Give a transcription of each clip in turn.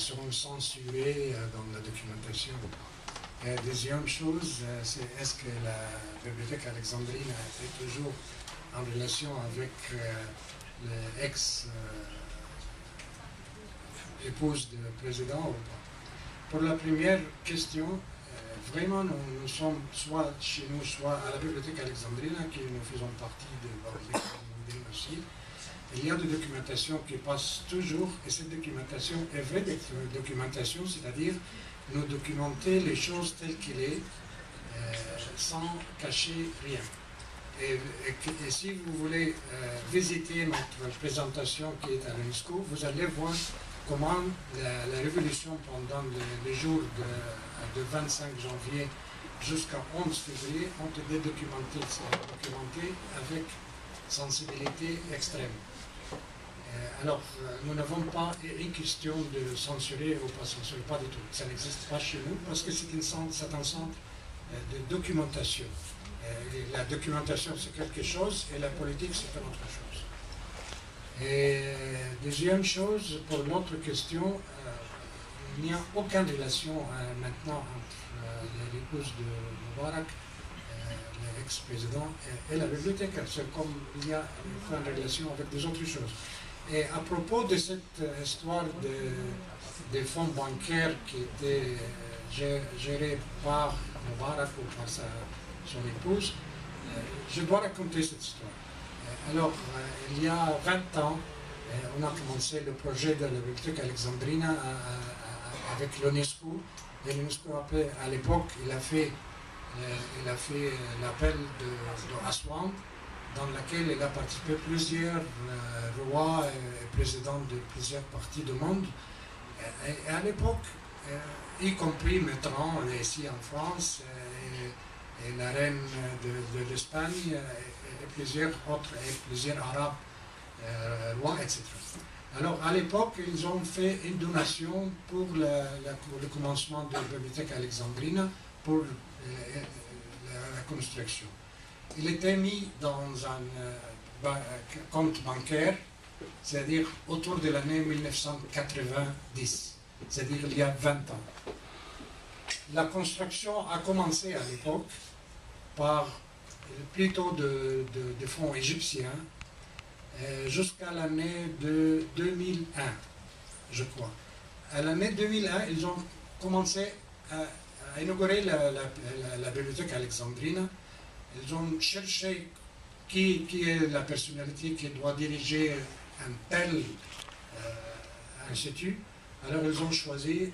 seront censurés dans la documentation. Et deuxième chose, c'est est-ce que la bibliothèque alexandrine est toujours en relation avec l'ex-épouse du président ou pas? Pour la première question, vraiment, nous sommes soit chez nous, soit à la bibliothèque alexandrine, qui nous faisons partie de la bibliothèque alexandrine aussi. Il y a des documentations qui passent toujours, et cette documentation est vraie documentation, c'est-à-dire nous documenter les choses telles qu'elles sont, sans cacher rien. Et si vous voulez visiter notre présentation qui est à l'UNESCO, vous allez voir comment la révolution pendant les jours de 25 janvier jusqu'à 11 février ont été documentées avec sensibilité extrême. Alors, nous n'avons pas une question de censurer ou pas censurer, pas du tout. Ça n'existe pas chez nous parce que c'est un centre de documentation. La documentation, c'est quelque chose et la politique, c'est une autre chose. Et deuxième chose, pour l'autre question, il n'y a aucune relation maintenant entre l'épouse de Moubarak, l'ex-président, et la bibliothèque. C'est comme il y a une relation avec des autres choses. Et à propos de cette histoire des fonds bancaires qui étaient gérés par Moubarak ou par son épouse, je dois raconter cette histoire. Alors, il y a 20 ans, on a commencé le projet de la bibliothèque alexandrine avec l'UNESCO. Et l'UNESCO, à l'époque, il a fait l'appel de Aswan, dans laquelle il a participé plusieurs rois et présidents de plusieurs parties du monde. Et à l'époque, y compris Mitterrand ici en France, et la reine de l'Espagne, et plusieurs autres, et plusieurs arabes, rois, etc. Alors, à l'époque, ils ont fait une donation pour le commencement de la bibliothèque alexandrine pour la construction. Il était mis dans un compte bancaire, c'est-à-dire autour de l'année 1990, c'est-à-dire il y a 20 ans. La construction a commencé à l'époque par plutôt de fonds égyptiens jusqu'à l'année de 2001, je crois. À l'année 2001, ils ont commencé à inaugurer la bibliothèque alexandrine. Ils ont cherché qui est la personnalité qui doit diriger un tel institut. Alors ils ont choisi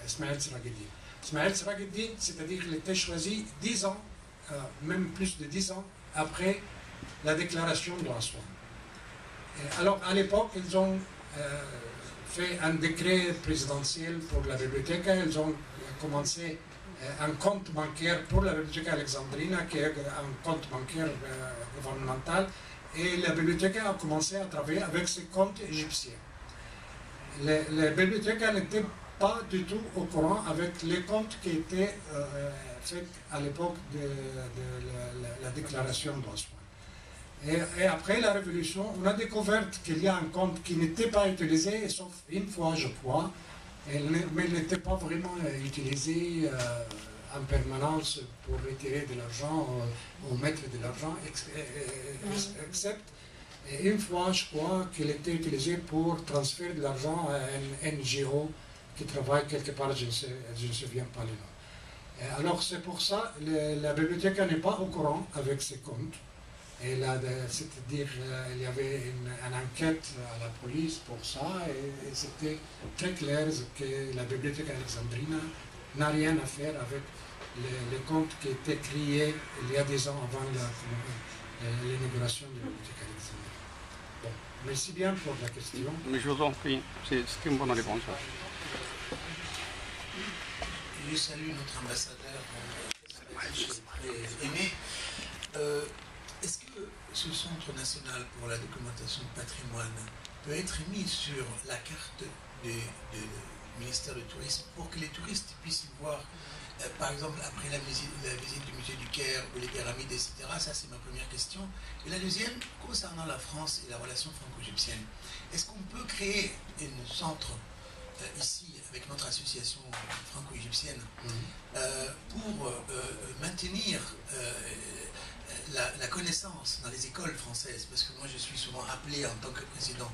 Ismaël Serageddine. Ismaël Serageddine, c'est-à-dire qu'il était choisi 10 ans, même plus de 10 ans, après la déclaration de Aswan. Alors à l'époque, ils ont fait un décret présidentiel pour la bibliothèque. Ils ont commencé un compte bancaire pour la bibliothèque alexandrine, qui est un compte bancaire gouvernemental, et la bibliothèque a commencé à travailler avec ce compte égyptien. La bibliothèque n'était pas du tout au courant avec les comptes qui étaient faits à l'époque de la déclaration d'Aswan. Et après la Révolution, on a découvert qu'il y a un compte qui n'était pas utilisé, sauf une fois, je crois, mais il n'était pas vraiment utilisé en permanence pour retirer de l'argent ou mettre de l'argent, except une fois, je crois, qu'il était utilisé pour transférer de l'argent à un NGO qui travaille quelque part, je ne me souviens pas le nom. Alors c'est pour ça que la bibliothèque n'est pas au courant avec ces comptes. Et là, c'est-à-dire, il y avait une enquête à la police pour ça, et c'était très clair que la bibliothèque alexandrine n'a rien à faire avec les comptes qui étaient créés il y a 10 ans avant l'inauguration de la bibliothèque alexandrine. Bon, merci bien pour la question. Mais je vous en prie, c'est une bonne réponse. Je salue notre ambassadeur, très aimé. Est-ce que ce Centre national pour la documentation de patrimoine peut être mis sur la carte du ministère du Tourisme pour que les touristes puissent y voir, par exemple, après la visite du musée du Caire ou les pyramides, etc. Ça, c'est ma première question. Et la deuxième, concernant la France et la relation franco-égyptienne, est-ce qu'on peut créer un centre ici avec notre association franco-égyptienne pour maintenir la connaissance dans les écoles françaises, parce que moi je suis souvent appelé en tant que président